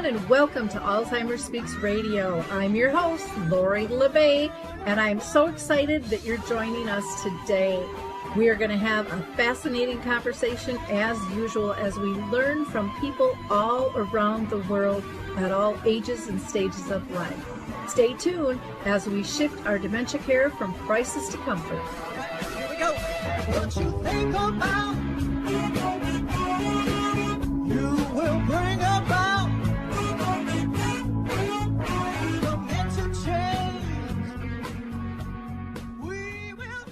and welcome to Alzheimer Speaks Radio. I'm your host, Lori LeBay, and I'm so excited that you're joining us today. We are going to have a fascinating conversation as usual as we learn from people all around the world at all ages and stages of life. Stay tuned as we shift our dementia care from crisis to comfort. Here we go. What you think about, you will bring about dementia change. We will.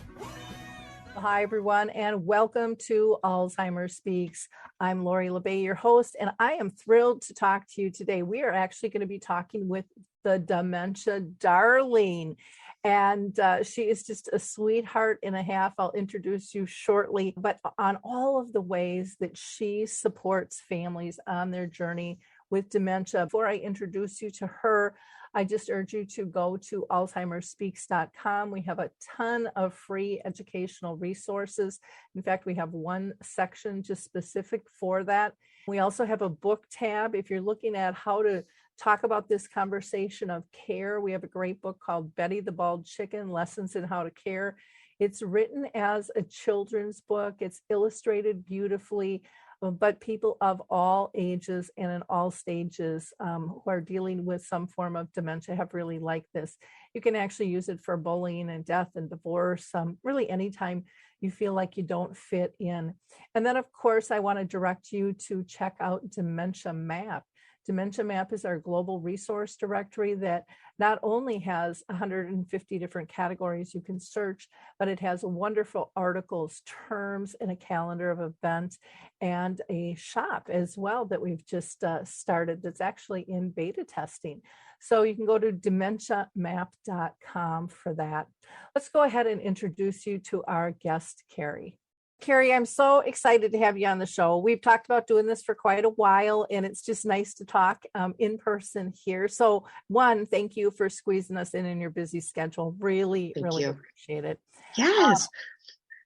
Hi, everyone, and welcome to Alzheimer Speaks. I'm Lori LeBay, your host, and I am thrilled to talk to you today. We are actually going to be talking with the Dementia Darling, and she is just a sweetheart and a half. I'll introduce you shortly, but on all of the ways that she supports families on their journey with dementia. Before I introduce you to her, I just urge you to go to alzheimerspeaks.com. We have a ton of free educational resources. In fact, we have one section just specific for that. We also have a book tab. If you're looking at how to talk about this conversation of care, we have a great book called Betty the Bald Chicken, Lessons in How to Care. It's written as a children's book. It's illustrated beautifully, but people of all ages and in all stages who are dealing with some form of dementia have really liked this. You can actually use it for bullying and death and divorce, really anytime you feel like you don't fit in. And then, of course, I want to direct you to check out Dementia Map. Dementia Map is our global resource directory that not only has 150 different categories you can search, but it has wonderful articles, terms, and a calendar of events, and a shop as well that we've just started that's actually in beta testing. So you can go to dementiamap.com for that. Let's go ahead and introduce you to our guest, Carrie. Carrie, I'm so excited to have you on the show. We've talked about doing this for quite a while, and it's just nice to talk in person here. So, one, thank you for squeezing us in your busy schedule. Really appreciate it. Yes.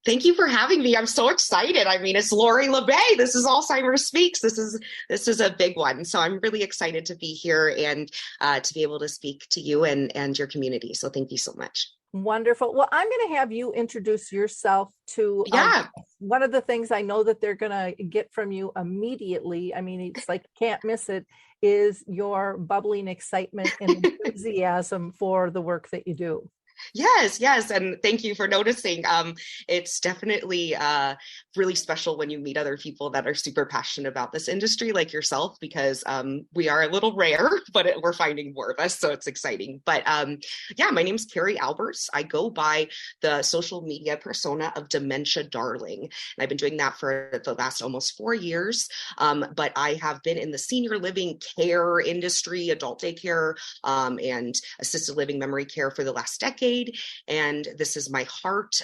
Thank you for having me. I'm so excited. I mean, it's Lori LeBay. This is Alzheimer Speaks. This is a big one. So I'm really excited to be here and to be able to speak to you and your community. So thank you so much. Wonderful. Well, I'm going to have you introduce yourself to one of the things I know that they're going to get from you immediately. I mean, it's like, can't miss it, is your bubbling excitement and enthusiasm for the work that you do. Yes. And thank you for noticing. It's definitely really special when you meet other people that are super passionate about this industry like yourself, because we are a little rare, but we're finding more of us. So it's exciting. But my name's Carrie Aalberts. I go by the social media persona of Dementia Darling. And I've been doing that for the last almost 4 years. But I have been in the senior living care industry, adult daycare, and assisted living memory care for the last decade. And this is my heart.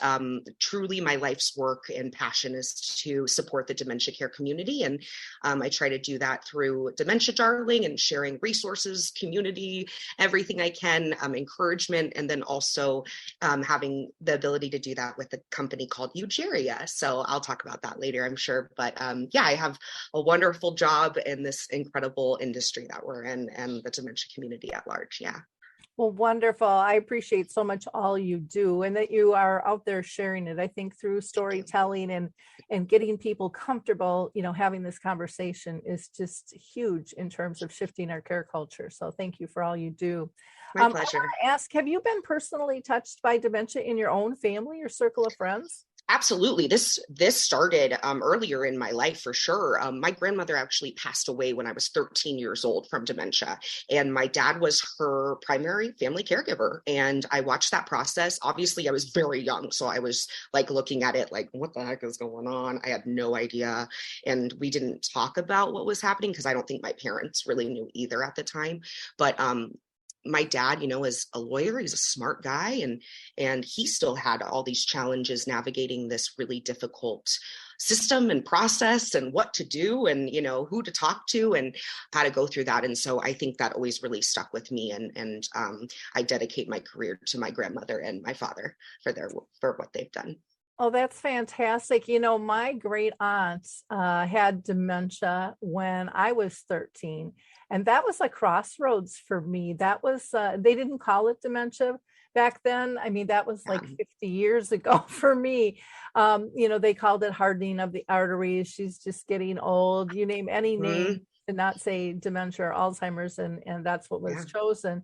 Truly, my life's work and passion is to support the dementia care community. And I try to do that through Dementia Darling and sharing resources, community, everything I can, encouragement, and then also having the ability to do that with a company called Eugeria. So I'll talk about that later, I'm sure. But I have a wonderful job in this incredible industry that we're in and the dementia community at large. Yeah. Well, wonderful. I appreciate so much all you do and that you are out there sharing it. I think through storytelling and getting people comfortable, having this conversation is just huge in terms of shifting our care culture. So thank you for all you do. My pleasure. I want to ask, have you been personally touched by dementia in your own family or circle of friends? Absolutely. This started earlier in my life for sure. My grandmother actually passed away when I was 13 years old from dementia, and my dad was her primary family caregiver. And I watched that process. Obviously, I was very young, so I was like looking at it like, what the heck is going on? I had no idea. And we didn't talk about what was happening because I don't think my parents really knew either at the time. But my dad, is a lawyer. He's a smart guy, and he still had all these challenges navigating this really difficult system and process and what to do and, who to talk to and how to go through that. And so I think that always really stuck with me. And I dedicate my career to my grandmother and my father for what they've done. Oh, that's fantastic. My great aunt had dementia when I was 13, and that was a crossroads for me. That was, they didn't call it dementia back then. I mean, that was Yeah. like 50 years ago for me. They called it hardening of the arteries. She's just getting old. You name any name to not say dementia or Alzheimer's, and that's what was chosen.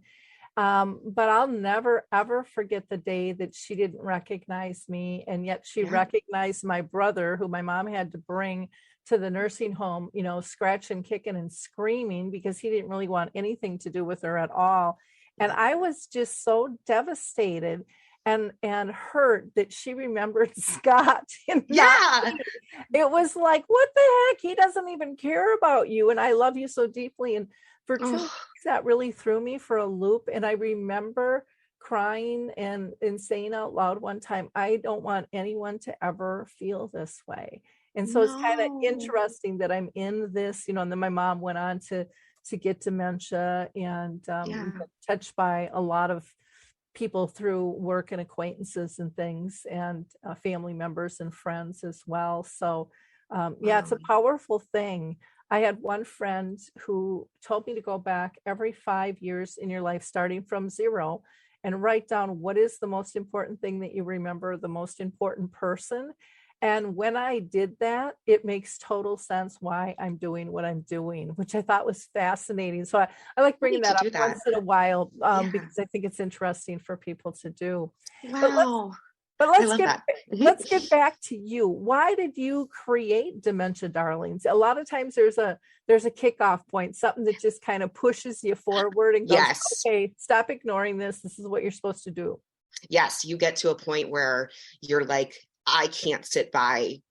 But I'll never, ever forget the day that she didn't recognize me. And yet she recognized my brother, who my mom had to bring to the nursing home, scratching, kicking, and screaming because he didn't really want anything to do with her at all. And I was just so devastated and hurt that she remembered Scott. And it was like, what the heck? He doesn't even care about you. And I love you so deeply. And for 2 weeks, that really threw me for a loop. And I remember crying and saying out loud one time, I don't want anyone to ever feel this way. And so it's kind of interesting that I'm in this, and then my mom went on to get dementia and touched by a lot of people through work and acquaintances and things, and family members and friends as well. So it's a powerful thing. I had one friend who told me to go back every 5 years in your life, starting from 0, and write down what is the most important thing that you remember, the most important person. And when I did that, it makes total sense why I'm doing what I'm doing, which I thought was fascinating. So I like bringing that up once in a while because I think it's interesting for people to do. Wow. But let's get back to you. Why did you create Dementia Darlings? A lot of times there's a kickoff point, something that just kind of pushes you forward and goes, okay, stop ignoring this. This is what you're supposed to do. Yes, you get to a point where you're like, I can't sit by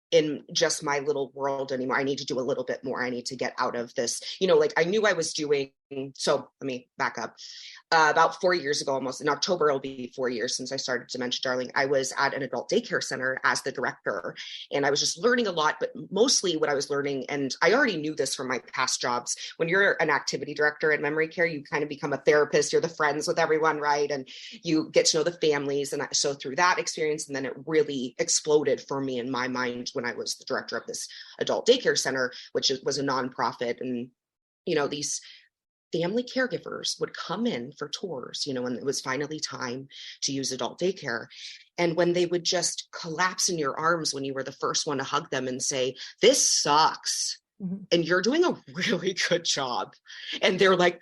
in just my little world anymore. I need to do a little bit more. I need to get out of this. I knew I was doing, so let me back up. About 4 years ago, almost in October, it'll be 4 years since I started Dementia Darling. I was at an adult daycare center as the director, and I was just learning a lot, but mostly what I was learning, and I already knew this from my past jobs, when you're an activity director at memory care, you kind of become a therapist, you're the friends with everyone, right? And you get to know the families. And so through that experience, and then it really exploded for me in my mind when I was the director of this adult daycare center, which was a nonprofit. And, these family caregivers would come in for tours, when it was finally time to use adult daycare. And when they would just collapse in your arms when you were the first one to hug them and say, this sucks. Mm-hmm. And you're doing a really good job. And they're like,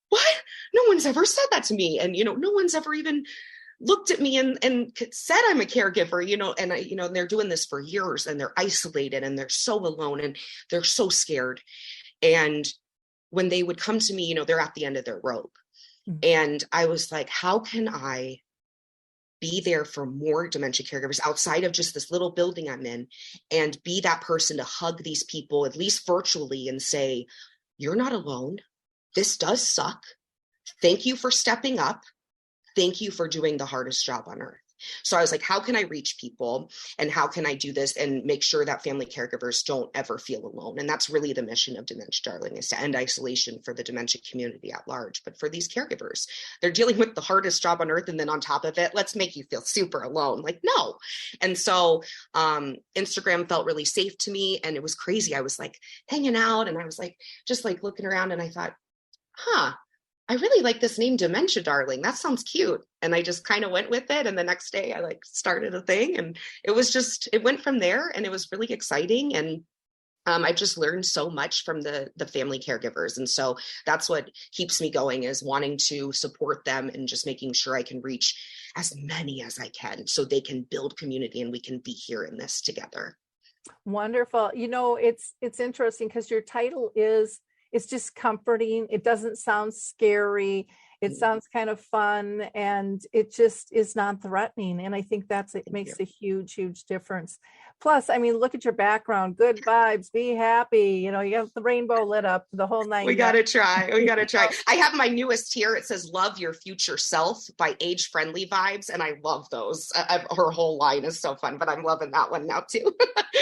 what? No one's ever said that to me. And, no one's ever even looked at me and said I'm a caregiver, and they're doing this for years, and they're isolated and they're so alone and they're so scared. And when they would come to me, they're at the end of their rope. Mm-hmm. And I was like, how can I be there for more dementia caregivers outside of just this little building I'm in, and be that person to hug these people, at least virtually, and say, you're not alone. This does suck. Thank you for stepping up. Thank you for doing the hardest job on earth. So I was like, how can I reach people, and how can I do this and make sure that family caregivers don't ever feel alone? And that's really the mission of Dementia Darling, is to end isolation for the dementia community at large. But for these caregivers, they're dealing with the hardest job on earth. And then on top of it, let's make you feel super alone. Like, no. And so Instagram felt really safe to me. And it was crazy. I was like hanging out, and I was like, just like looking around, and I thought, I really like this name, Dementia Darling. That sounds cute. And I just kind of went with it. And the next day I started a thing, and it went from there, and it was really exciting. And I just learned so much from the family caregivers. And so that's what keeps me going, is wanting to support them and just making sure I can reach as many as I can so they can build community and we can be here in this together. Wonderful. It's interesting because your title it's just comforting. It doesn't sound scary. It sounds kind of fun, and it just is non-threatening. And I think it makes a huge, huge difference. Plus, I mean, look at your background, good vibes, be happy. You have the rainbow lit up, the whole night. We got to try. I have my newest here. It says, love your future self by Age Friendly Vibes. And I love those. Her whole line is so fun, but I'm loving that one now too.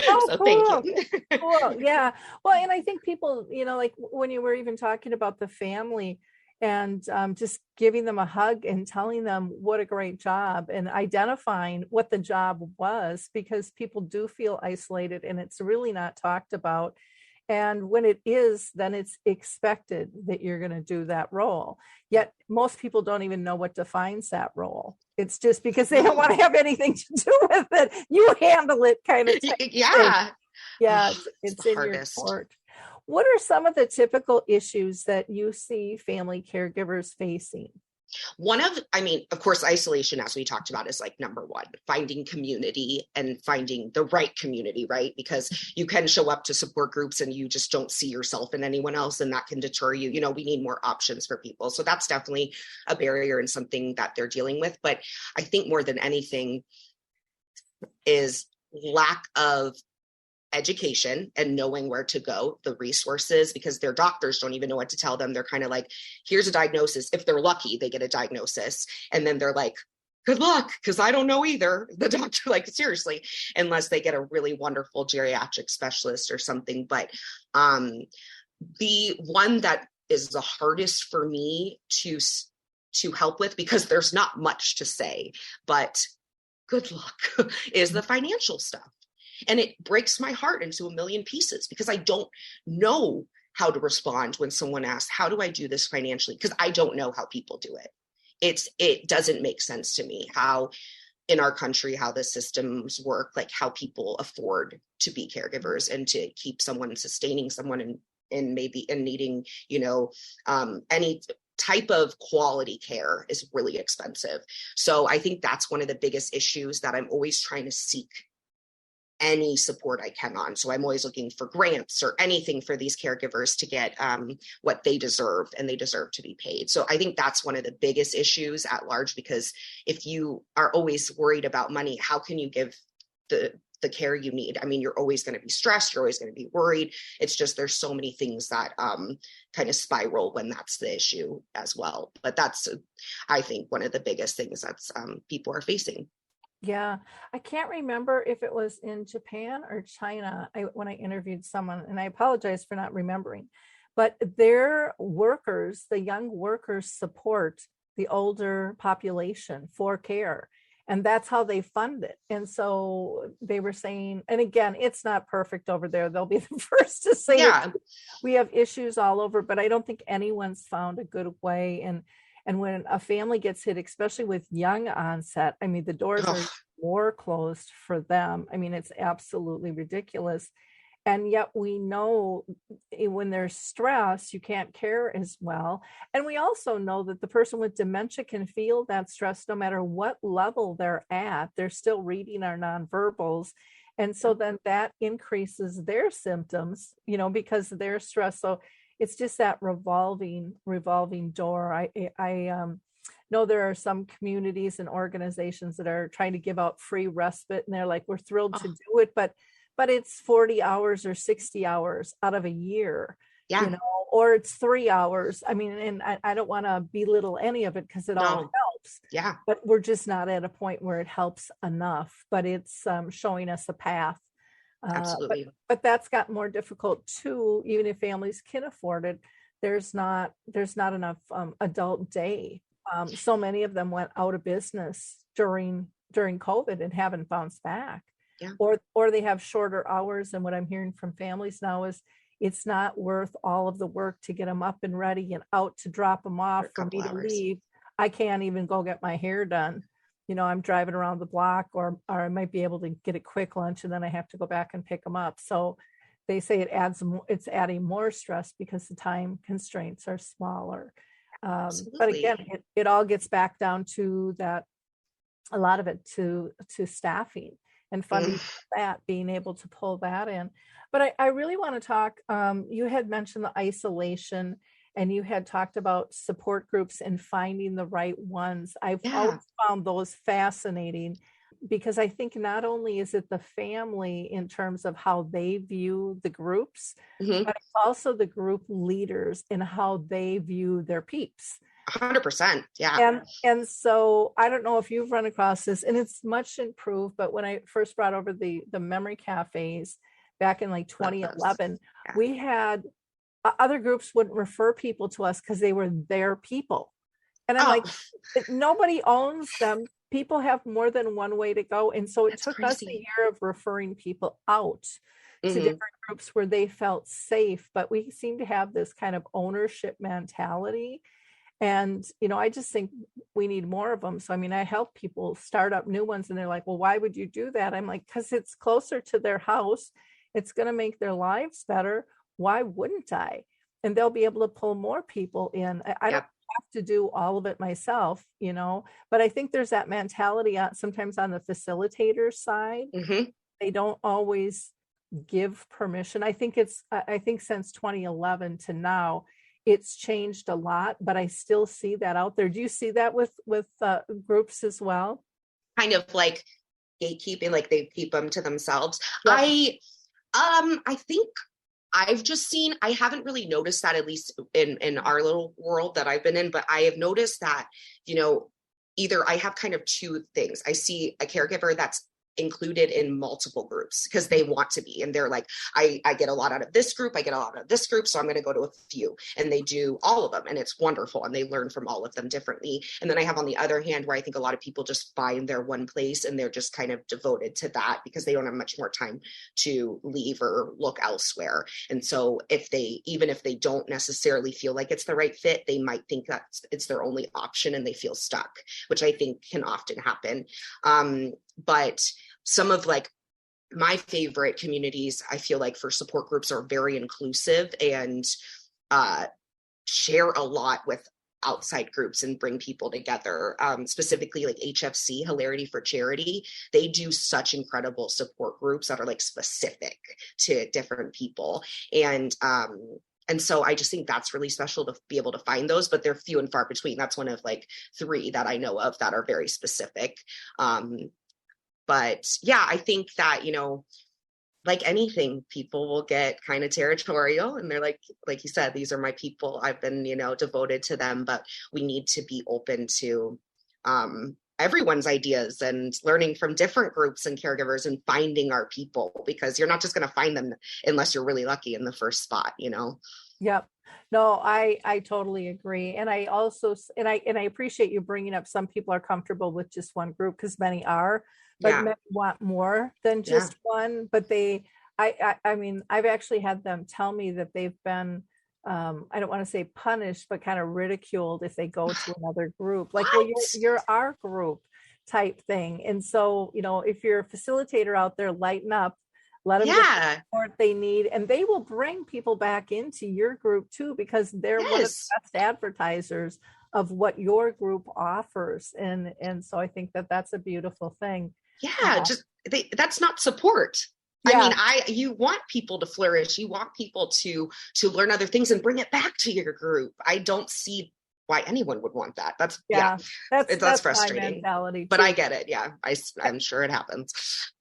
Oh, so cool. Thank you. Cool. Yeah. Well, and I think people, like when you were even talking about the family, and just giving them a hug and telling them what a great job, and identifying what the job was, because people do feel isolated and it's really not talked about. And when it is, then it's expected that you're going to do that role. Yet most people don't even know what defines that role. It's just because they don't want to have anything to do with it. You handle it kind of thing. Yeah. Yeah, it's in hardest. your court. What are some of the typical issues that you see family caregivers facing? Of course, isolation, as we talked about, is like number one, finding community and finding the right community, right? Because you can show up to support groups and you just don't see yourself in anyone else, and that can deter you. We need more options for people. So that's definitely a barrier and something that they're dealing with. But I think more than anything is lack of education and knowing where to go, the resources, because their doctors don't even know what to tell them. They're kind of like, here's a diagnosis. If they're lucky, they get a diagnosis. And then they're like, good luck, because I don't know either. The doctor, like, seriously, unless they get a really wonderful geriatric specialist or something. But the one that is the hardest for me to help with, because there's not much to say, but good luck, is the financial stuff. And it breaks my heart into a million pieces, because I don't know how to respond when someone asks, how do I do this financially? Because I don't know how people do it. It doesn't make sense to me how in our country, how the systems work, like how people afford to be caregivers and to keep someone, sustaining someone in needing, any type of quality care is really expensive. So I think that's one of the biggest issues that I'm always trying to seek any support I can on. So I'm always looking for grants or anything for these caregivers to get what they deserve, and they deserve to be paid. So I think that's one of the biggest issues at large, because if you are always worried about money, how can you give the care you need? I mean, you're always going to be stressed. You're always going to be worried. It's just, there's so many things that kind of spiral when that's the issue as well. But that's, I think, one of the biggest things that's people are facing. Yeah, I can't remember if it was in Japan or China when I interviewed someone, and I apologize for not remembering, but their workers, the young workers, support the older population for care, and that's how they fund it. And so they were saying, and again, it's not perfect over there. They'll be the first to say we have issues all over, but I don't think anyone's found a good way. And when a family gets hit, especially with young onset, I mean, the doors are more closed for them. I mean, it's absolutely ridiculous. And yet we know when there's stress, you can't care as well. And we also know that the person with dementia can feel that stress no matter what level they're at. They're still reading our nonverbals. And so then that increases their symptoms, because they're stressed. So it's just that revolving door. I know there are some communities and organizations that are trying to give out free respite, and they're like, we're thrilled to do it, but it's 40 hours or 60 hours out of a year, or it's 3 hours. I mean, and I don't want to belittle any of it, because it all helps. Yeah. But we're just not at a point where it helps enough, but it's showing us a path. Absolutely. But that's got more difficult too. Even if families can afford it, there's not enough adult day. So many of them went out of business during COVID and haven't bounced back. Yeah. Or they have shorter hours. And what I'm hearing from families now is it's not worth all of the work to get them up and ready and out to drop them off for me to leave. I can't even go get my hair done. I'm driving around the block, or I might be able to get a quick lunch, and then I have to go back and pick them up. So they say it's adding more stress because the time constraints are smaller. But again, it all gets back down to that, a lot of it to staffing and funding that, being able to pull that in. But I really want to talk, you had mentioned the isolation, and you had talked about support groups and finding the right ones. I've always found those fascinating, because I think not only is it the family in terms of how they view the groups, but it's also the group leaders and how they view their peeps. 100%. Yeah. And so I don't know if you've run across this, and it's much improved, but when I first brought over the memory cafes back in like 2011, we had other groups wouldn't refer people to us because they were their people. And I'm Oh, like, nobody owns them. People have more than one way to go. And so it that's took us a crazy. year of referring people out to Hmm. different groups where they felt safe. But we seem to have this kind of ownership mentality. And, I just think we need more of them. So, I mean, I help people start up new ones and they're like, well, why would you do that? I'm like, because it's closer to their house. It's going to make their lives better. Why wouldn't I? And they'll be able to pull more people in. I don't Yep. have to do all of it myself, but I think there's that mentality sometimes on the facilitator side. Hmm. They don't always give permission. I think since 2011 to now, it's changed a lot, but I still see that out there. Do you see that with groups as well? Kind of like gatekeeping, like they keep them to themselves. Yep. I think I've just seen, I haven't really noticed that, at least in our little world that I've been in, but I have noticed that, either I have kind of two things. I see a caregiver that's included in multiple groups because they want to be, and they're like, I get a lot out of this group, I get a lot out of this group, so I'm going to go to a few, and they do all of them, and it's wonderful, and they learn from all of them differently. And then I have on the other hand where I think a lot of people just find their one place and they're just kind of devoted to that because they don't have much more time to leave or look elsewhere. And so even if they don't necessarily feel like it's the right fit, they might think that it's their only option and they feel stuck, which I think can often happen. But some of like my favorite communities, I feel like, for support groups are very inclusive and share a lot with outside groups and bring people together. Specifically like HFC, Hilarity for Charity, they do such incredible support groups that are like specific to different people. And so I just think that's really special to be able to find those, but they're few and far between. That's one of like 3 that I know of that are very specific. But yeah, I think that, like anything, people will get kind of territorial and they're like you said, these are my people. I've been, devoted to them, but we need to be open to everyone's ideas and learning from different groups and caregivers and finding our people, because you're not just going to find them unless you're really lucky in the first spot. Yep. No, I totally agree. And I also, and I appreciate you bringing up some people are comfortable with just one group, because many are, but Yeah. many want more than just one. But I mean, I've actually had them tell me that they've been, I don't want to say punished, but kind of ridiculed if they go to another group, like, well, you're our group type thing. And so, if you're a facilitator out there, lighten up. Let them get the support they need, and they will bring people back into your group too, because they're one of the best advertisers of what your group offers. And so I think that that's a beautiful thing. Yeah, that's not support. Yeah. I mean, you want people to flourish. You want people to learn other things and bring it back to your group. I don't see why anyone would want that. That's frustrating. My mentality but too. I get it. Yeah, I'm sure it happens.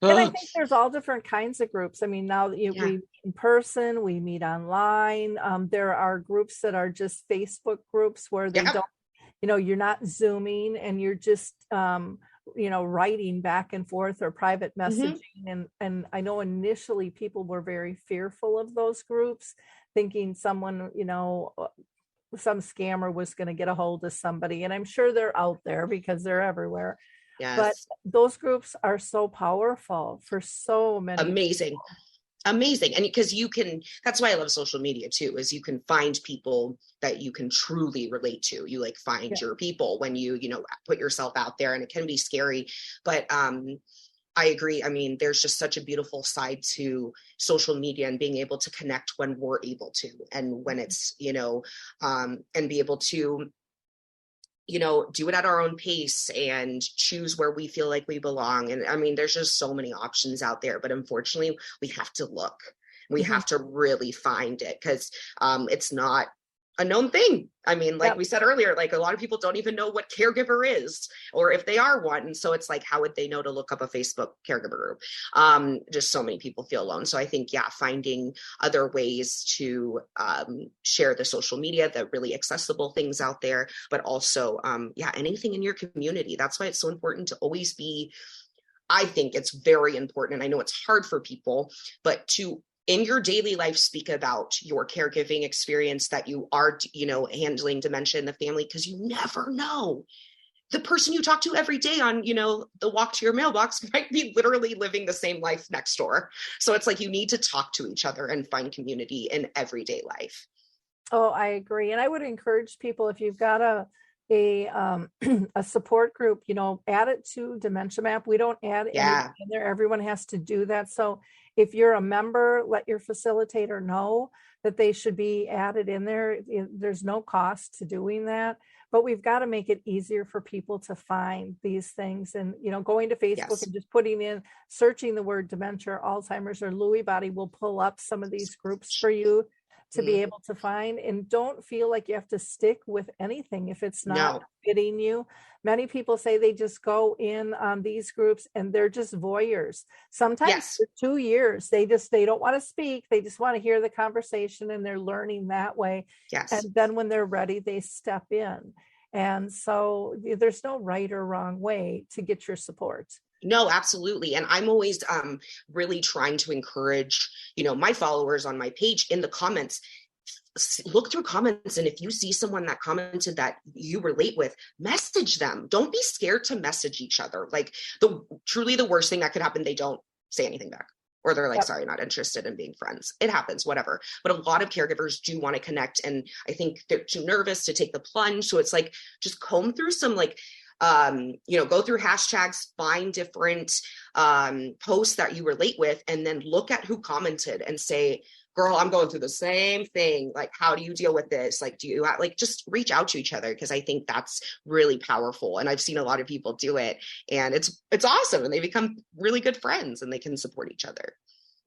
And I think there's all different kinds of groups. I mean, now we meet in person, we meet online. There are groups that are just Facebook groups where they don't, you're not Zooming and you're just, writing back and forth or private messaging. And I know initially people were very fearful of those groups, thinking someone, some scammer was going to get a hold of somebody. And I'm sure they're out there because they're everywhere. Yes. But those groups are so powerful for so many amazing people. Amazing. And because that's why I love social media too, is you can find people that you can truly relate to. You like find your people when you put yourself out there, and it can be scary, but I agree. I mean, there's just such a beautiful side to social media and being able to connect when we're able to, and when it's, and be able to, do it at our own pace and choose where we feel like we belong. And I mean, there's just so many options out there, but unfortunately we have to look, we have to really find it, because it's not a known thing. I mean, like we said earlier, like a lot of people don't even know what caregiver is, or if they are one. And so it's like, how would they know to look up a Facebook caregiver group? Just so many people feel alone. So I think, finding other ways to share the social media, the really accessible things out there, but also, anything in your community. That's why it's so important to always be, I think it's very important, and I know it's hard for people, but to in your daily life, speak about your caregiving experience, that you are, handling dementia in the family, because you never know. The person you talk to every day on, the walk to your mailbox might be literally living the same life next door. So it's like, you need to talk to each other and find community in everyday life. Oh, I agree. And I would encourage people, if you've got a a support group, add it to Dementia Map. We don't add anything in there. Everyone has to do that. So if you're a member, let your facilitator know that they should be added in there. There's no cost to doing that, but we've got to make it easier for people to find these things. And, going to Facebook and just searching the word dementia, Alzheimer's, or Lewy body will pull up some of these groups for you to be able to find. And don't feel like you have to stick with anything if it's not fitting you. Many people say they just go in on these groups and they're just voyeurs. Sometimes for 2 years, they don't want to speak. They just want to hear the conversation, and they're learning that way. And then when they're ready, they step in. And so there's no right or wrong way to get your support. No, absolutely. And I'm always really trying to encourage, my followers on my page, in the comments, look through comments. And if you see someone that commented that you relate with, message them. Don't be scared to message each other. Like, truly the worst thing that could happen, they don't say anything back. Or they're like, sorry, not interested in being friends. It happens, whatever. But a lot of caregivers do want to connect. And I think they're too nervous to take the plunge. So it's like, just comb through some go through hashtags, find different posts that you relate with, and then look at who commented and say, girl, I'm going through the same thing. Like, how do you deal with this? Like, do you just reach out to each other? Because I think that's really powerful. And I've seen a lot of people do it, and it's awesome. And they become really good friends, and they can support each other.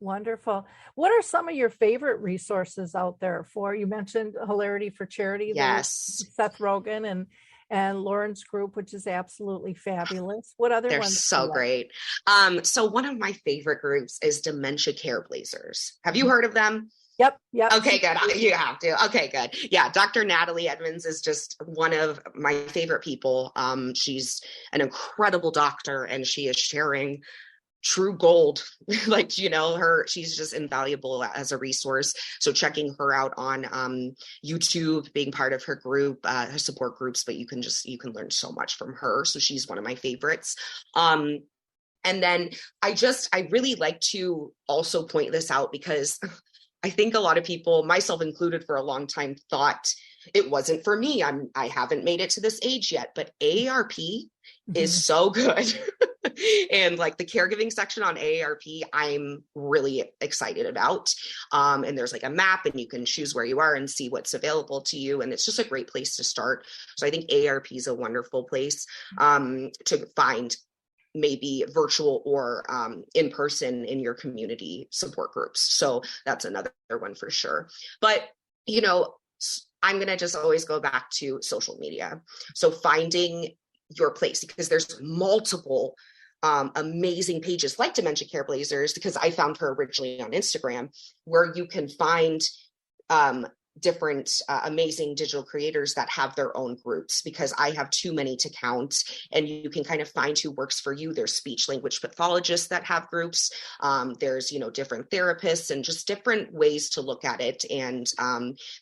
Wonderful. What are some of your favorite resources out there you mentioned Hilarity for Charity? Yes. Seth Rogen and Lauren's group, which is absolutely fabulous. What other They're ones? So great. So one of my favorite groups is Dementia Trailblazers. Have you heard of them? Yep. Okay, good. You have to. Okay, good. Yeah, Dr. Natalie Edmonds is just one of my favorite people. She's an incredible doctor, and she is sharing true gold. She's just invaluable as a resource. So checking her out on YouTube, being part of her group, her support groups, but you can learn so much from her. So she's one of my favorites. And then I really like to also point this out, because I think a lot of people, myself included for a long time, thought it wasn't for me. I haven't made it to this age yet, but AARP is so good. And like the caregiving section on AARP, I'm really excited about. And there's like a map, and you can choose where you are and see what's available to you. And it's just a great place to start. So I think AARP is a wonderful place to find maybe virtual or in person in your community support groups. So that's another one for sure. But, I'm going to just always go back to social media. So finding your place, because there's multiple amazing pages like Dementia Trailblazers, because I found her originally on Instagram, where you can find different amazing digital creators that have their own groups, because I have too many to count. And you can kind of find who works for you. There's speech language pathologists that have groups. There's, different therapists, and just different ways to look at it, and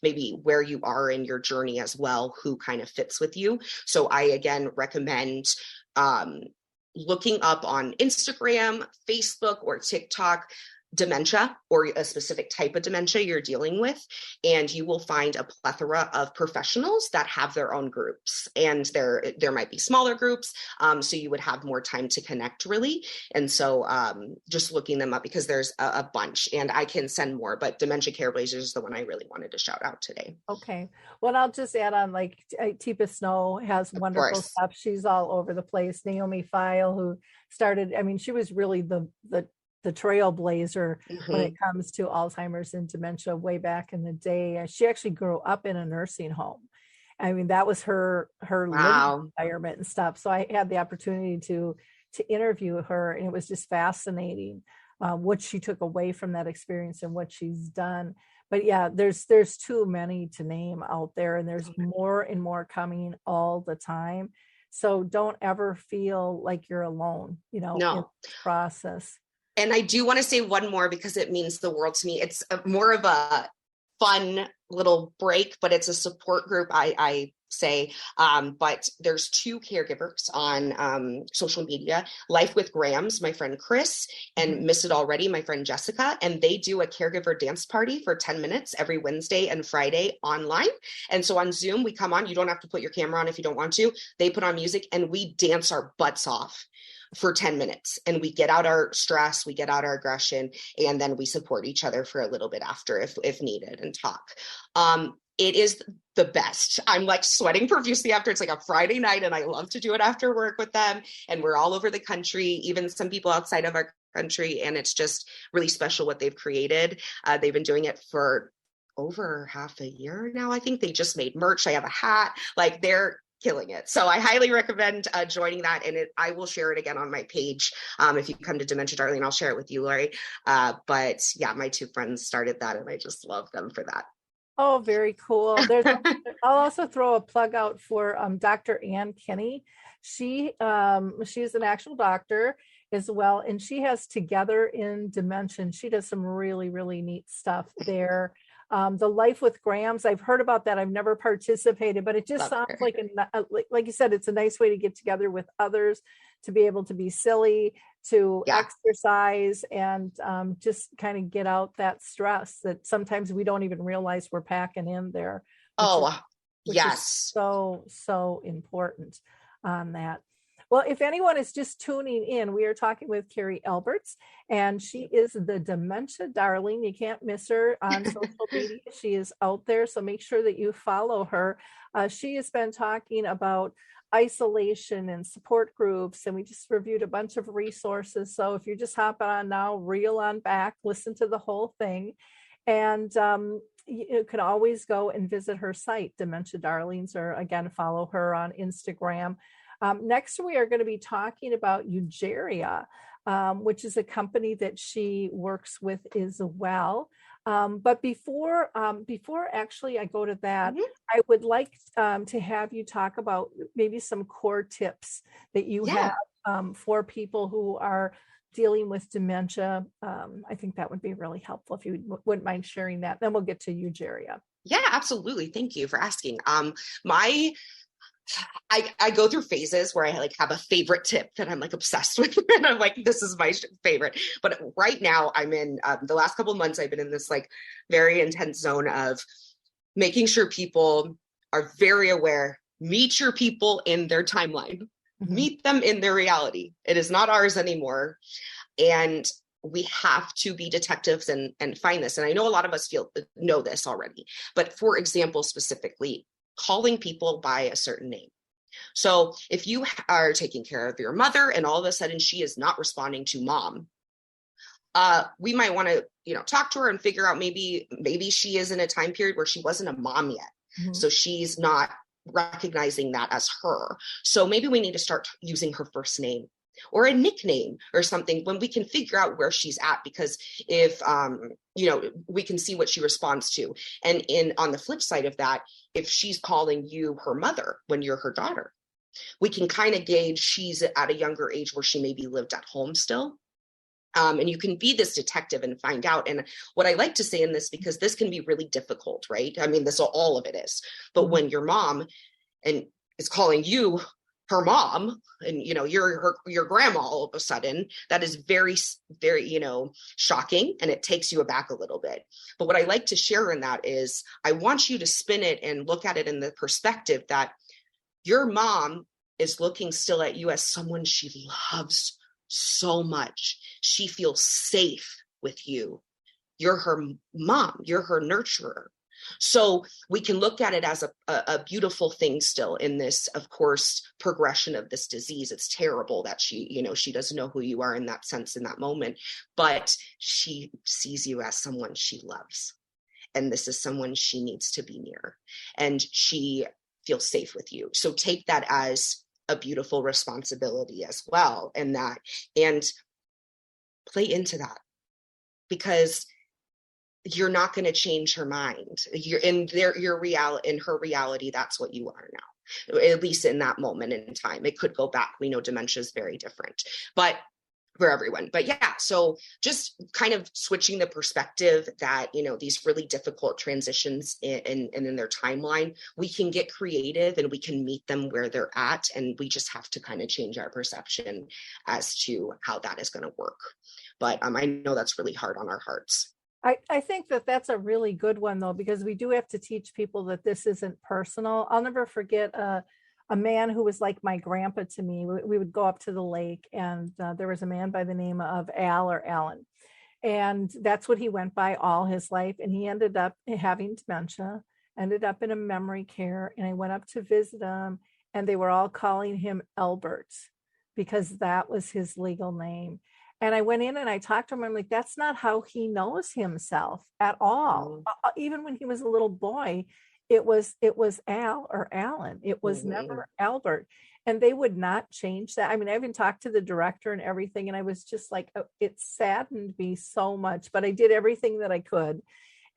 maybe where you are in your journey as well, who kind of fits with you. So I, again, recommend looking up on Instagram, Facebook, or TikTok, dementia, or a specific type of dementia you're dealing with, and you will find a plethora of professionals that have their own groups. And there might be smaller groups, so you would have more time to connect, really. And so just looking them up, because there's a bunch, and I can send more, but Dementia Trailblazers is the one I really wanted to shout out today. Okay. Well, I'll just add on, like, Tipa Snow has wonderful stuff. She's all over the place. Naomi File, who started, she was really the trailblazer when it comes to Alzheimer's and dementia way back in the day. She actually grew up in a nursing home. That was her living environment and stuff. So I had the opportunity to interview her, and it was just fascinating what she took away from that experience and what she's done. But yeah, there's too many to name out there, and there's more and more coming all the time. So don't ever feel like you're alone, in the process. And I do want to say one more because it means the world to me. It's more of a fun little break, but it's a support group, I say. But there's two caregivers on social media, Life with Grams, my friend Chris, and Miss It Already, my friend Jessica. And they do a caregiver dance party for 10 minutes every Wednesday and Friday online. And so on Zoom, we come on. You don't have to put your camera on if you don't want to. They put on music and we dance our butts off for 10 minutes, and we get out our stress, we get out our aggression, and then we support each other for a little bit after if needed and talk. It is the best. I'm like sweating profusely after. It's like a Friday night and I love to do it after work with them. And we're all over the country, even some people outside of our country. And it's just really special what they've created. They've been doing it for over half a year now. I think they just made merch. I have a hat, like they're killing it. So I highly recommend joining that. And I will share it again on my page. If you come to Dementia Darling, I'll share it with you, Lori. But yeah, my two friends started that and I just love them for that. Oh, very cool. I'll also throw a plug out for Dr. Ann Kinney. She's an actual doctor as well. And she has Together in Dementia. She does some really, really neat stuff there. The Life with Grams, I've heard about that. I've never participated, but it just sounds like you said, it's a nice way to get together with others, to be able to be silly, to exercise, and just kind of get out that stress that sometimes we don't even realize we're packing in there. Which is so important on that. Well, if anyone is just tuning in, we are talking with Carrie Aalberts, and she is the Dementia Darling. You can't miss her on social media. She is out there, so make sure that you follow her. She has been talking about isolation and support groups, and we just reviewed a bunch of resources. So if you're just hopping on now, reel on back, listen to the whole thing. And you can always go and visit her site, Dementia Darlings, or again, follow her on Instagram. Next, we are going to be talking about Eugeria, which is a company that she works with as well. But before actually I go to that, I would like to have you talk about maybe some core tips that you have for people who are dealing with dementia. I think that would be really helpful if you wouldn't mind sharing that. Then we'll get to Eugeria. Yeah, absolutely. Thank you for asking. I go through phases where I like have a favorite tip that I'm like obsessed with, and I'm like, this is my favorite. But right now I'm in the last couple of months, I've been in this like very intense zone of making sure people are very aware. Meet your people in their timeline, meet them in their reality. It is not ours anymore. And we have to be detectives and find this. And I know a lot of us know this already, but for example, specifically, calling people by a certain name. So if you are taking care of your mother and all of a sudden she is not responding to mom, we might want to, talk to her and figure out maybe she is in a time period where she wasn't a mom yet. So she's not recognizing that as her. So maybe we need to start using her first name or a nickname or something when we can figure out where she's at, because if, we can see what she responds to. And on the flip side of that, if she's calling you her mother when you're her daughter, we can kind of gauge she's at a younger age where she maybe lived at home still. And you can be this detective and find out. And what I like to say in this, because this can be really difficult, right? I mean, all of it is. But when your mom is calling you her mom, and you're your grandma all of a sudden, that is very, very, shocking, and it takes you aback a little bit. But what I like to share in that is I want you to spin it and look at it in the perspective that your mom is looking still at you as someone she loves so much. She feels safe with you. You're her mom, you're her nurturer. So we can look at it as a beautiful thing still in this, of course, progression of this disease. It's terrible that she doesn't know who you are in that sense, in that moment, but she sees you as someone she loves. And this is someone she needs to be near, and she feels safe with you. So take that as a beautiful responsibility as well. And play into that, because you're not going to change her mind. You're in your reality, in her reality. That's what you are now, at least in that moment in time. It could go back. We know dementia is very different, but for everyone. But yeah, so just kind of switching the perspective that, these really difficult transitions in their timeline, we can get creative and we can meet them where they're at. And we just have to kind of change our perception as to how that is going to work. But I know that's really hard on our hearts. I think that that's a really good one, though, because we do have to teach people that this isn't personal. I'll never forget a man who was like my grandpa to me. We would go up to the lake, and there was a man by the name of Al or Alan. And that's what he went by all his life. And he ended up having dementia, ended up in a memory care. And I went up to visit him, and they were all calling him Aalberts because that was his legal name. And I went in and I talked to him. I'm like, that's not how he knows himself at all. Even when he was a little boy, it was Al or Alan. It was never Albert. And they would not change that. I mean, I even talked to the director and everything. And I was just like, it saddened me so much, but I did everything that I could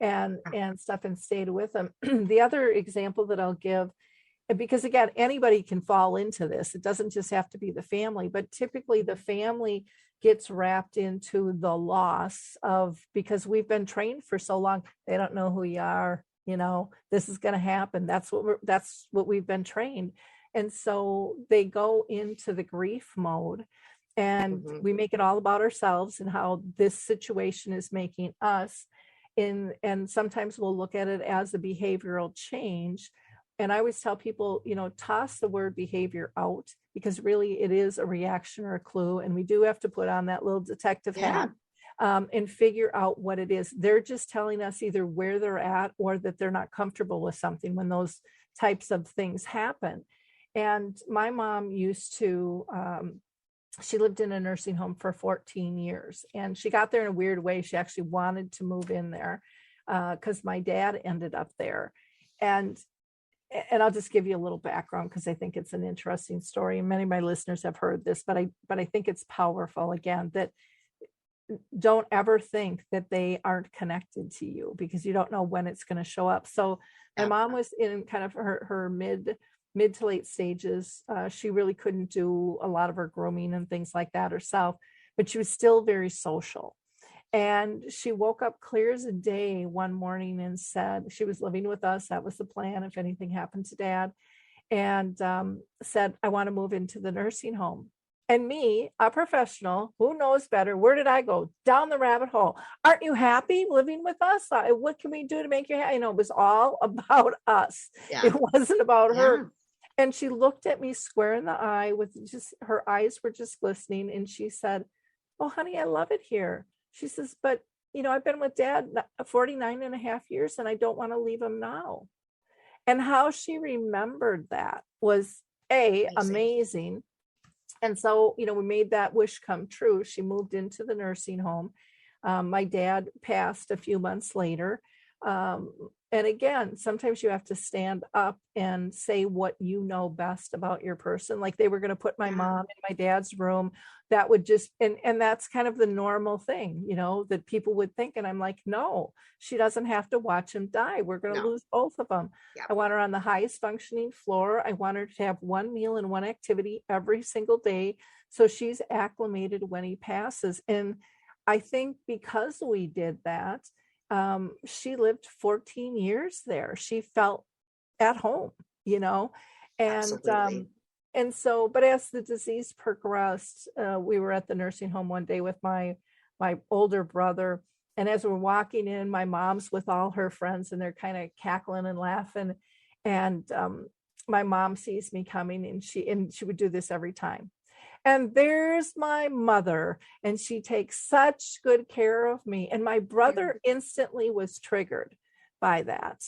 and stuff and stayed with him. The other example that I'll give, because again, anybody can fall into this. It doesn't just have to be the family, but typically the family gets wrapped into the loss of, because we've been trained for so long, they don't know who you are, this is going to happen. That's what we've been trained. And so they go into the grief mode, and we make it all about ourselves and how this situation is making us and sometimes we'll look at it as a behavioral change. And I always tell people, toss the word behavior out, because really it is a reaction or a clue. And we do have to put on that little detective hat and figure out what it is. They're just telling us either where they're at or that they're not comfortable with something when those types of things happen. And my mom used to, she lived in a nursing home for 14 years. And she got there in a weird way. She actually wanted to move in there because my dad ended up there. And I'll just give you a little background because I think it's an interesting story. And many of my listeners have heard this, but I think it's powerful, again, that don't ever think that they aren't connected to you, because you don't know when it's going to show up. So my mom was in kind of her mid to late stages. She really couldn't do a lot of her grooming and things like that herself, but she was still very social. And she woke up clear as a day one morning and said, she was living with us. That was the plan if anything happened to Dad. And said, I want to move into the nursing home. And me, a professional, who knows better? Where did I go? Down the rabbit hole. Aren't you happy living with us? What can we do to make you happy? It was all about us. Yeah. It wasn't about her. And she looked at me square in the eye with just, her eyes were just glistening. And she said, oh, honey, I love it here. She says, but, I've been with Dad 49 and a half years and I don't want to leave him now. And how she remembered that was amazing. And so, we made that wish come true. She moved into the nursing home. My dad passed a few months later. And again, sometimes you have to stand up and say what you know best about your person. Like they were going to put my mom in my dad's room. That would just, and that's kind of the normal thing, that people would think. And I'm like, no, she doesn't have to watch him die. We're going to lose both of them. Yeah. I want her on the highest functioning floor. I want her to have one meal and one activity every single day, so she's acclimated when he passes. And I think because we did that, she lived 14 years there. She felt at home, and so, but as the disease progressed, we were at the nursing home one day with my older brother. And as we're walking in, my mom's with all her friends and they're kind of cackling and laughing. And my mom sees me coming, and she would do this every time. And there's my mother, and she takes such good care of me. And my brother instantly was triggered by that.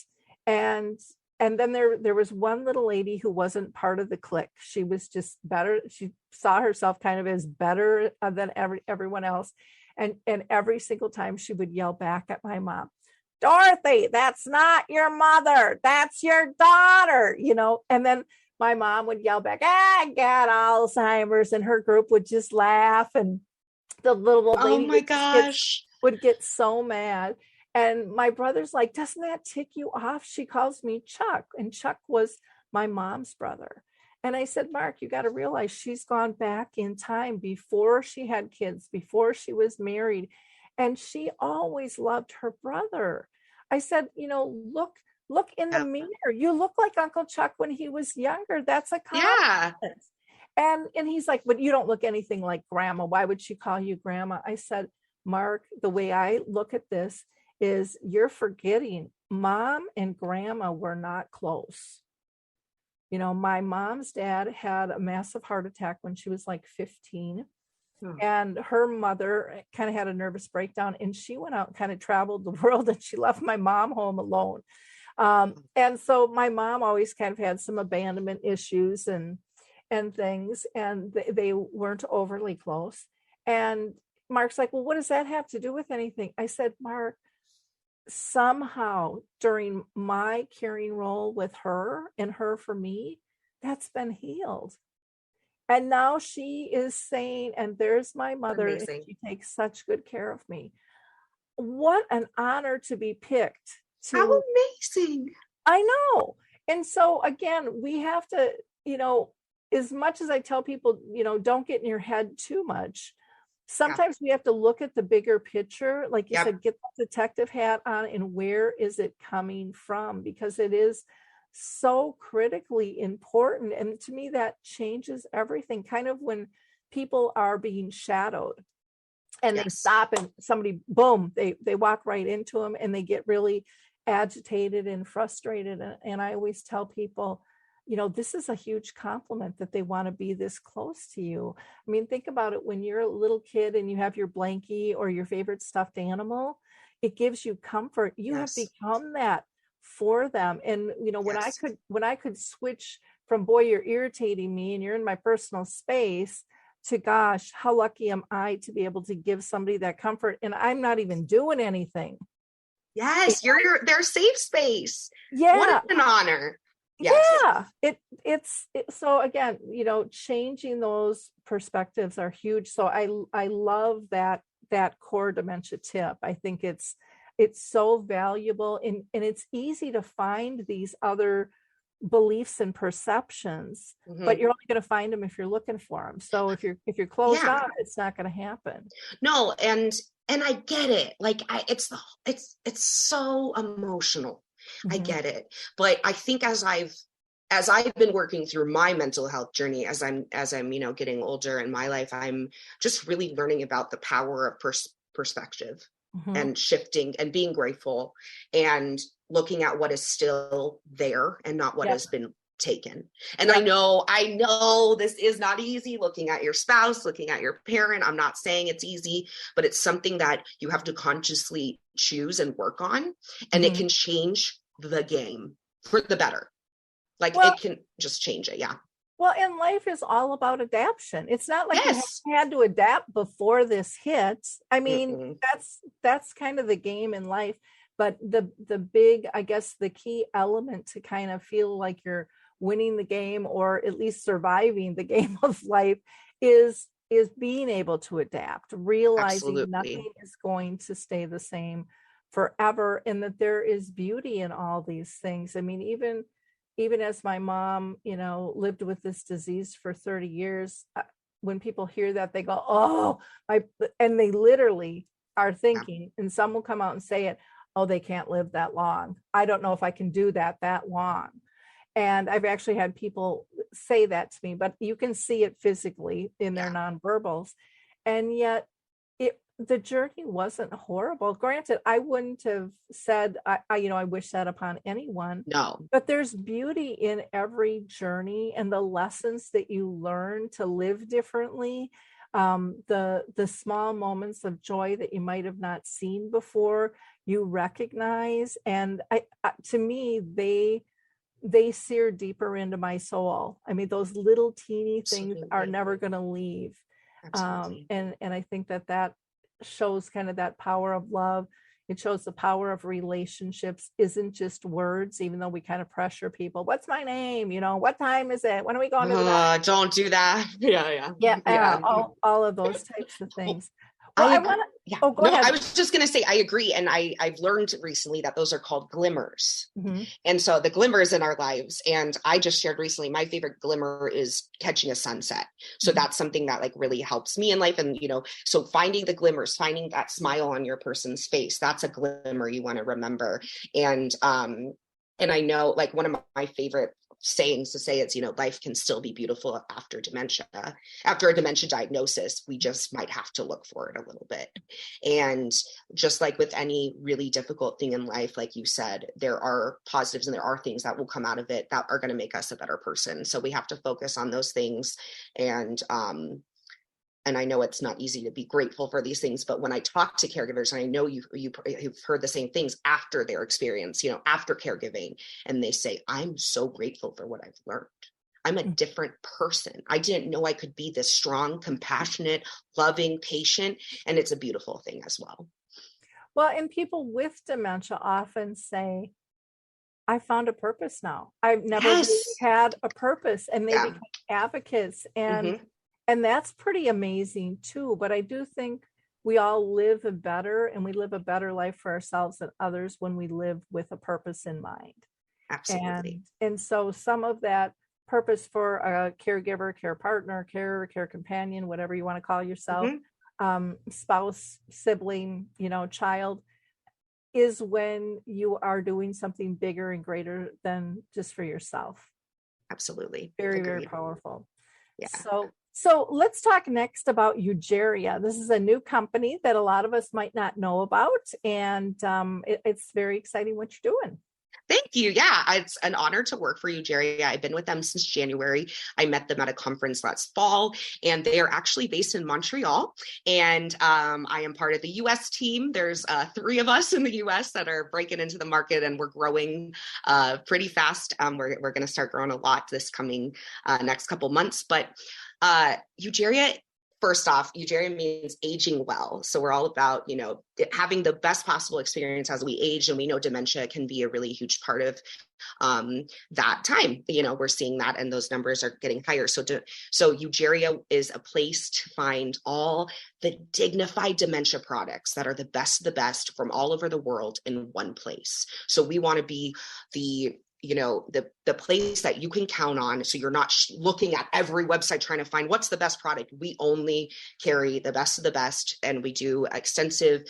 And then there was one little lady who wasn't part of the clique. She was just better. She saw herself kind of as better than everyone else. And every single time she would yell back at my mom, Dorothy, that's not your mother. That's your daughter, and then my mom would yell back, I got Alzheimer's, and her group would just laugh. And the little old lady would get so mad. And my brother's like, doesn't that tick you off? She calls me Chuck. And Chuck was my mom's brother. And I said, Mark, you got to realize she's gone back in time before she had kids, before she was married. And she always loved her brother. I said, look in the Yeah. mirror. You look like Uncle Chuck when he was younger. That's a compliment. Yeah. And he's like, but you don't look anything like grandma. Why would she call you grandma? I said, Mark, the way I look at this is you're forgetting mom and grandma were not close. My mom's dad had a massive heart attack when she was like 15. And her mother kind of had a nervous breakdown, and she went out and kind of traveled the world, and she left my mom home alone. And so my mom always kind of had some abandonment issues and things, and they weren't overly close. And Mark's like, well, what does that have to do with anything? I said, Mark, somehow during my caring role with her and her for me, that's been healed. And now she is saying, and there's my mother, and she takes such good care of me. What an honor to be picked. How amazing. I know. And so again, we have to, as much as I tell people, don't get in your head too much. Sometimes we have to look at the bigger picture. Like you said, get the detective hat on, and where is it coming from? Because it is so critically important. And to me, that changes everything. Kind of when people are being shadowed and they stop and somebody, boom, they walk right into them, and they get really agitated and frustrated. And I always tell people, this is a huge compliment that they want to be this close to you. I mean, think about it. When you're a little kid and you have your blankie or your favorite stuffed animal, it gives you comfort. You have become that for them. And, when I could switch from, boy, you're irritating me and you're in my personal space, to, gosh, how lucky am I to be able to give somebody that comfort, and I'm not even doing anything. Yes, you're their safe space. Yeah. What an honor. Yes. Yeah, it's so again, changing those perspectives are huge. So I love that core dementia tip. I think it's so valuable, and it's easy to find these other beliefs and perceptions, but you're only going to find them if you're looking for them. So if you're closed off, it's not going to happen. No, and I get it. Like it's so emotional. I get it. But I think as I've been working through my mental health journey, as I'm getting older in my life, I'm just really learning about the power of perspective and shifting and being grateful and looking at what is still there and not what has been taken. And I know this is not easy, looking at your spouse, looking at your parent. I'm not saying it's easy, but it's something that you have to consciously choose and work on, and it can change the game for the better. Like it can just change it. Yeah. Well, and life is all about adaptation. It's not like you had to adapt before this hits. I mean, that's kind of the game in life. But the big, I guess, the key element to kind of feel like you're winning the game, or at least surviving the game of life, is being able to adapt, realizing nothing is going to stay the same forever, and that there is beauty in all these things. I mean, even as my mom, lived with this disease for 30 years, when people hear that, they go, oh, and they literally are thinking, and some will come out and say it, oh, they can't live that long. I don't know if I can do that long. And I've actually had people say that to me, but you can see it physically in their nonverbals. And yet the journey wasn't horrible. Granted, I wouldn't have said, I wish that upon anyone. No. But there's beauty in every journey, and the lessons that you learn to live differently, the small moments of joy that you might have not seen before, you recognize. And to me, they sear deeper into my soul. I mean, those little teeny things are never going to leave. And I think that shows kind of that power of love. It shows the power of relationships isn't just words, even though we kind of pressure people. What's my name? What time is it? When are we going to the don't do that. Yeah. all of those types of things. Well, Yeah. Oh, go No, ahead. I was just going to say, I agree. And I've learned recently that those are called glimmers. Mm-hmm. And so the glimmers in our lives. And I just shared recently, my favorite glimmer is catching a sunset. So that's something that like really helps me in life. And, so finding the glimmers, finding that smile on your person's face, that's a glimmer you want to remember. And I know like one of my favorite sayings to say is, life can still be beautiful after dementia. After a dementia diagnosis, we just might have to look for it a little bit. And just like with any really difficult thing in life, like you said, there are positives and there are things that will come out of it that are going to make us a better person. So we have to focus on those things. And I know it's not easy to be grateful for these things, but when I talk to caregivers, and I know you've heard the same things after their experience, after caregiving, and they say, I'm so grateful for what I've learned. I'm a different person. I didn't know I could be this strong, compassionate, loving, patient, and it's a beautiful thing as well. Well, and people with dementia often say, I found a purpose now. I've never really had a purpose, and they become advocates. And that's pretty amazing too. But I do think we all live better, and we live a better life for ourselves and others when we live with a purpose in mind. Absolutely. And so some of that purpose for a caregiver, care partner, care companion, whatever you want to call yourself, spouse, sibling, child, is when you are doing something bigger and greater than just for yourself. Absolutely. Very, very powerful. Yeah. So let's talk next about Eugeria. This is a new company that a lot of us might not know about, and it's very exciting what you're doing. Thank you. Yeah, it's an honor to work for Eugeria. I've been with them since January. I met them at a conference last fall, and they are actually based in Montreal. And I am part of the U.S. team. There's 3 of us in the U.S. that are breaking into the market, and we're growing pretty fast. We're going to start growing a lot this coming next couple months. But Eugeria, first off, Eugeria means aging well. So we're all about, having the best possible experience as we age. And we know dementia can be a really huge part of that time. We're seeing that, and those numbers are getting higher. So Eugeria is a place to find all the dignified dementia products that are the best of the best from all over the world in one place. So we want to be the place that you can count on. So you're not looking at every website trying to find what's the best product. We only carry the best of the best, and we do extensive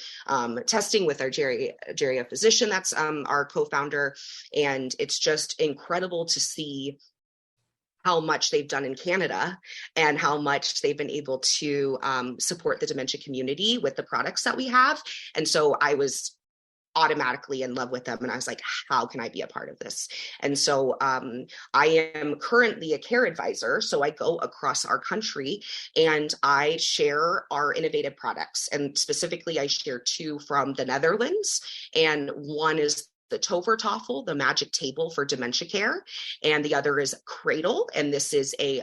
testing with our Eugeria physician. That's our co-founder. And it's just incredible to see how much they've done in Canada and how much they've been able to support the dementia community with the products that we have. And so I was automatically in love with them. And I was like, how can I be a part of this? And so I am currently a care advisor. So I go across our country and I share our innovative products. And specifically, I share 2 from the Netherlands. And one is the Tovertafel, the magic table for dementia care, and the other is Cradle, and this is a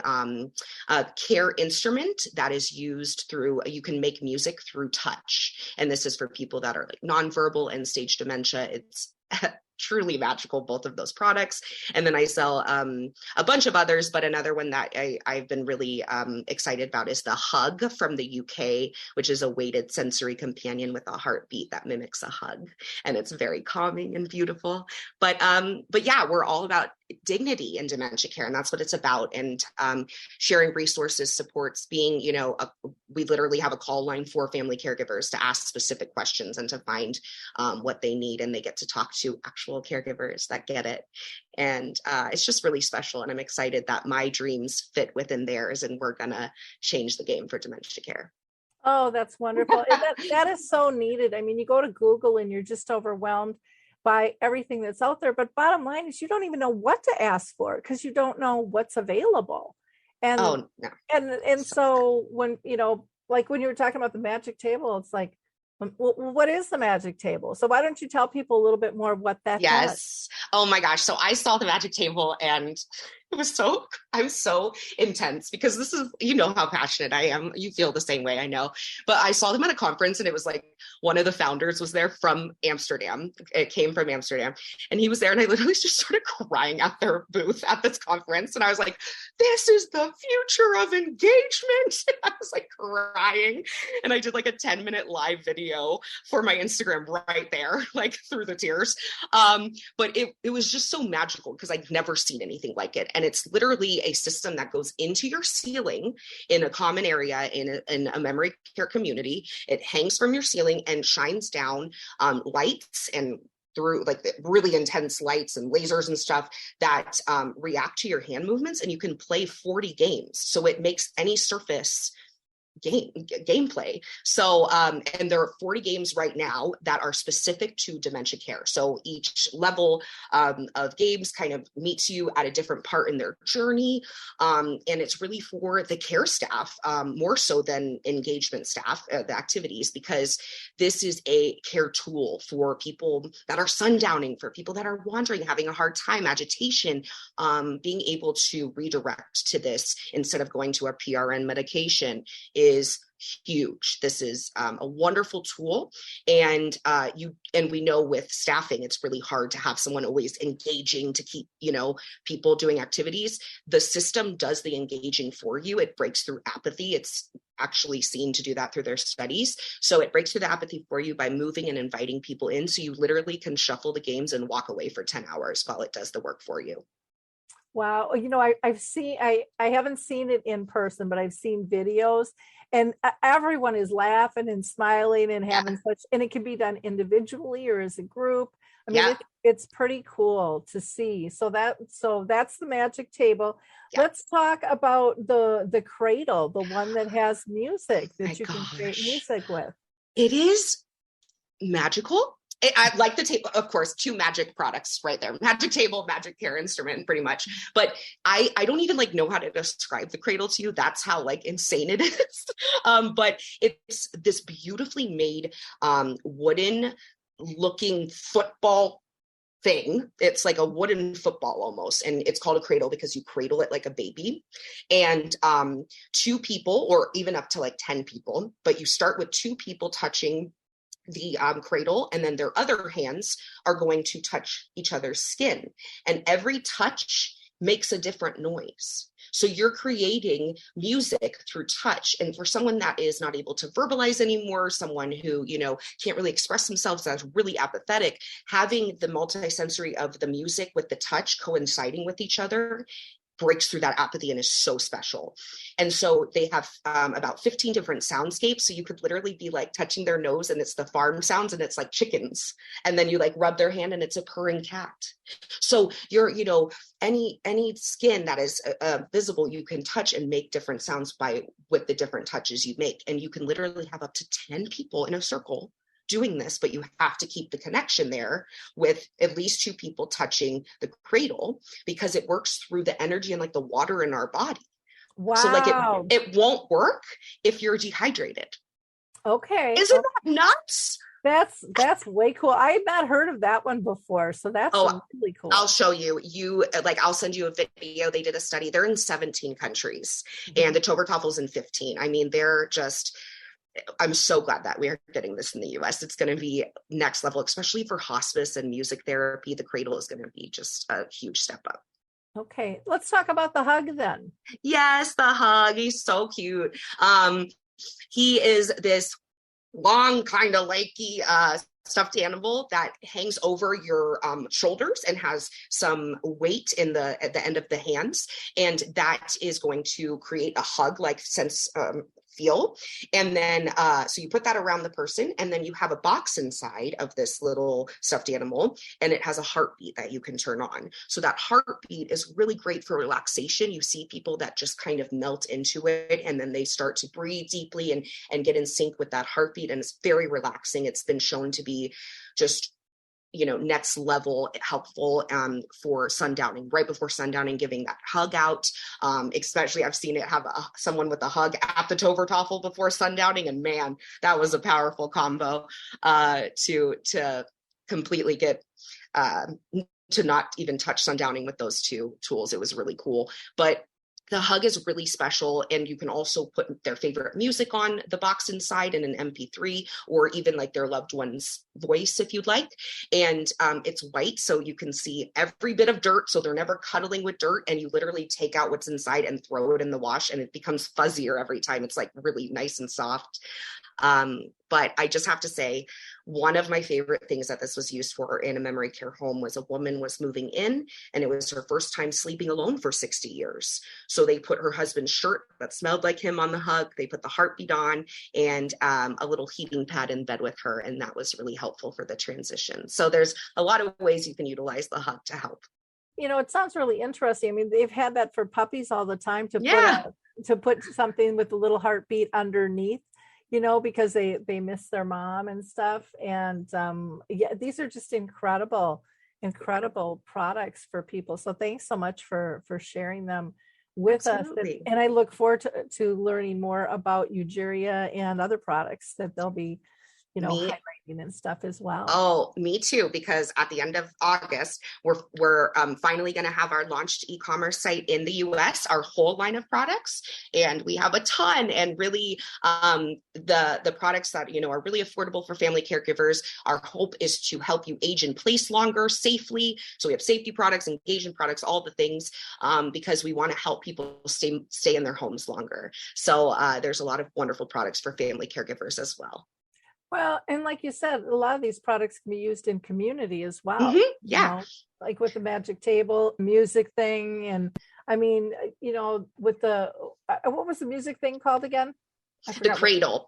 care instrument that is used through, you can make music through touch, and this is for people that are like nonverbal and stage dementia. It's truly magical, both of those products. And then I sell a bunch of others, but another one that I've been really excited about is the Hug from the UK, which is a weighted sensory companion with a heartbeat that mimics a hug. And it's very calming and beautiful. But yeah, we're all about dignity in dementia care, and that's what it's about. And sharing resources, supports, being, we literally have a call line for family caregivers to ask specific questions and to find what they need, and they get to talk to actual caregivers that get it. And it's just really special, and I'm excited that my dreams fit within theirs, and we're gonna change the game for dementia care. Oh, that's wonderful. that is so needed. I mean, you go to Google and you're just overwhelmed by everything that's out there. But bottom line is, you don't even know what to ask for because you don't know what's available. And no. and so when, like when you were talking about the magic table, it's like, well, what is the magic table? So why don't you tell people a little bit more what that Yes. does? Oh my gosh. So I saw the magic table, and I'm so intense because this is, you know how passionate I am. You feel the same way, I know. But I saw them at a conference and it was like one of the founders was there from Amsterdam. It came from Amsterdam. And he was there and I literally just started crying at their booth at this conference. And I was like, this is the future of engagement. I was like crying. And I did like a 10-minute live video for my Instagram right there, like through the tears. But it was just so magical because I'd never seen anything like it. And it's literally a system that goes into your ceiling in a common area in a memory care community. It hangs from your ceiling and shines down lights and through like the really intense lights and lasers and stuff that react to your hand movements, and you can play 40 games. So it makes any surface gameplay. So, and there are 40 games right now that are specific to dementia care. So each level of games kind of meets you at a different part in their journey. And it's really for the care staff, more so than engagement staff, the activities, because this is a care tool for people that are sundowning, for people that are wandering, having a hard time, agitation, being able to redirect to this instead of going to a PRN medication is huge. This is a wonderful tool, and we know with staffing, it's really hard to have someone always engaging to keep people doing activities. The system does the engaging for you. It breaks through apathy. It's actually seen to do that through their studies. So it breaks through the apathy for you by moving and inviting people in. So you literally can shuffle the games and walk away for 10 hours while it does the work for you. Wow. I've seen, I haven't seen it in person, but I've seen videos, and everyone is laughing and smiling and having such, and it can be done individually or as a group. I mean, it's pretty cool to see. So that's the magic table. Yeah. Let's talk about the cradle, the one that has music that you can create music with. It is magical. I like the table, of course, 2 magic products right there. Magic table, magic care instrument, pretty much. But I don't even know how to describe the cradle to you. That's how insane it is. But it's this beautifully made wooden looking football thing. It's like a wooden football almost, and it's called a cradle because you cradle it like a baby. And 2 people, or even up to 10 people, but you start with 2 people touching the cradle, and then their other hands are going to touch each other's skin, and every touch makes a different noise. So you're creating music through touch. And for someone that is not able to verbalize anymore, someone who can't really express themselves, that's really apathetic, having the multisensory of the music with the touch coinciding with each other breaks through that apathy and is so special. And so they have about 15 different soundscapes. So you could literally be touching their nose and it's the farm sounds and it's like chickens. And then you rub their hand and it's a purring cat. So you're, any skin that is visible, you can touch and make different sounds with the different touches you make. And you can literally have up to 10 people in a circle doing this, but you have to keep the connection there with at least 2 people touching the cradle, because it works through the energy and the water in our body. Wow. So it won't work if you're dehydrated. Okay. Isn't that nuts? That's way cool. I had not heard of that one before. So that's really cool. I'll show you. I'll send you a video. They did a study. They're in 17 countries, and the Tobertoffel's in 15. I mean, I'm so glad that we are getting this in the US. It's going to be next level, especially for hospice and music therapy. The cradle is going to be just a huge step up. Okay, let's talk about the hug then. Yes, the hug. He's so cute. He is this long, kind of lanky stuffed animal that hangs over your shoulders and has some weight at the end of the hands, and that is going to create a hug-like sense feel. And then so you put that around the person, and then you have a box inside of this little stuffed animal, and it has a heartbeat that you can turn on. So that heartbeat is really great for relaxation. You see people that just kind of melt into it, and then they start to breathe deeply and get in sync with that heartbeat, and it's very relaxing. It's been shown to be just next level helpful for sundowning, right before sundowning, giving that hug out. Especially I've seen it have someone with a hug at the Tovertoffel before sundowning, and man, that was a powerful combo to completely get to not even touch sundowning with those two tools. It was really cool. But the hug is really special, and you can also put their favorite music on the box inside in an MP3, or even like their loved one's voice if you'd like. And it's white, so you can see every bit of dirt, so they're never cuddling with dirt, and you literally take out what's inside and throw it in the wash, and it becomes fuzzier every time. It's like really nice and soft. But I just have to say, one of my favorite things that this was used for in a memory care home was a woman was moving in, and it was her first time sleeping alone for 60 years. So they put her husband's shirt that smelled like him on the hug. They put the heartbeat on, and a little heating pad in bed with her. And that was really helpful for the transition. So there's a lot of ways you can utilize the hug to help. It sounds really interesting. I mean, they've had that for puppies all the time to put something with a little heartbeat underneath, because they miss their mom and stuff. And these are just incredible products for people. So thanks so much for sharing them with Absolutely. us. And I look forward to learning more about Eugeria and other products that they'll be, highlighting and stuff as well. Oh, me too, because at the end of August, we're finally going to have our launched e-commerce site in the US, our whole line of products. And we have a ton, and really the products that, are really affordable for family caregivers. Our hope is to help you age in place longer, safely. So we have safety products, engagement products, all the things, because we want to help people stay in their homes longer. So there's a lot of wonderful products for family caregivers as well. Well, and like you said, a lot of these products can be used in community as well. Mm-hmm. Yeah. Like with the magic table music thing. And I mean, with the, what was the music thing called again? The cradle.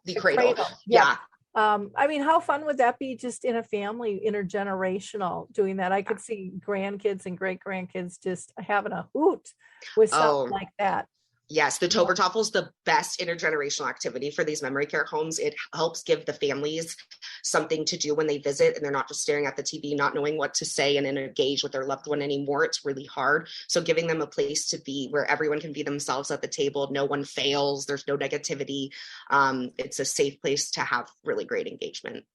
Yeah. I mean, how fun would that be just in a family, intergenerational, doing that? I could see grandkids and great grandkids just having a hoot with something like that. Yes, the Tobertoffel is the best intergenerational activity for these memory care homes. It helps give the families something to do when they visit, and they're not just staring at the TV, not knowing what to say and engage with their loved one anymore. It's really hard. So giving them a place to be where everyone can be themselves at the table, no one fails, there's no negativity. It's a safe place to have really great engagement.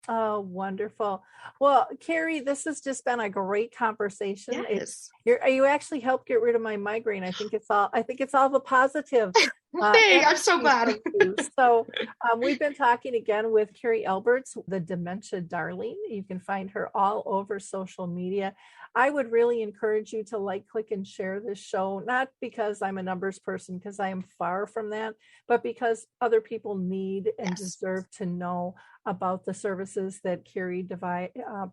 Oh, wonderful. Well, Carrie, this has just been a great conversation. Yes. You actually helped get rid of my migraine. I think it's all the positive. Hey, I'm so glad. So we've been talking again with Carrie Aalberts, the Dementia Darling. You can find her all over social media. I would really encourage you to like, click, and share this show, not because I'm a numbers person, because I am far from that, but because other people need and deserve to know about the services that Carrie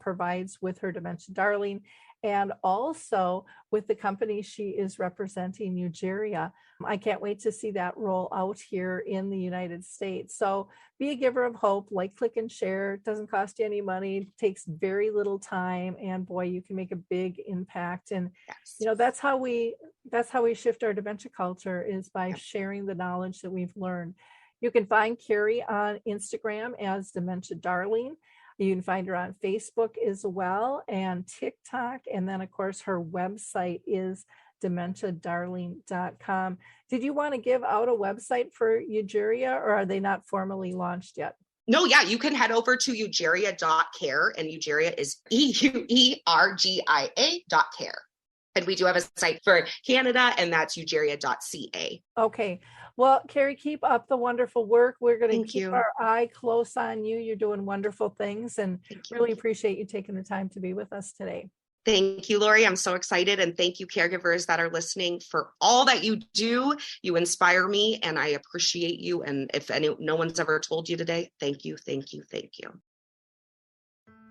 provides with her Dementia Darling, and also with the company she is representing, Eugeria. I can't wait to see that roll out here in the United States. So be a giver of hope, like, click, and share. It doesn't cost you any money. It takes very little time, and boy, you can make a big impact. And that's how we shift our dementia culture, is by sharing the knowledge that we've learned. You can find Carrie on Instagram as Dementia Darling. You can find her on Facebook as well, and TikTok. And then, of course, her website is dementiadarling.com. Did you want to give out a website for Eugeria, or are they not formally launched yet? No, yeah, you can head over to eugeria.care, and Eugeria is EUERGIA.care. And we do have a site for Canada, and that's eugeria.ca. Okay. Well, Carrie, keep up the wonderful work. We're going to keep our eye close on you. You're doing wonderful things, and really appreciate you taking the time to be with us today. Thank you, Lori. I'm so excited. And thank you, caregivers that are listening, for all that you do. You inspire me, and I appreciate you. And if no one's ever told you today, thank you, thank you, thank you.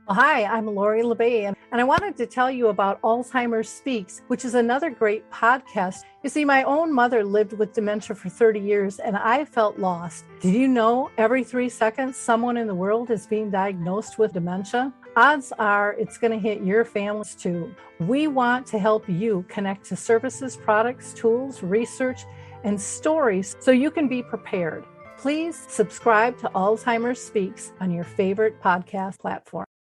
Well, hi, I'm Lori LeBay, and I wanted to tell you about Alzheimer Speaks, which is another great podcast. You see, my own mother lived with dementia for 30 years, and I felt lost. Did you know every 3 seconds someone in the world is being diagnosed with dementia? Odds are it's going to hit your families too. We want to help you connect to services, products, tools, research, and stories so you can be prepared. Please subscribe to Alzheimer Speaks on your favorite podcast platform.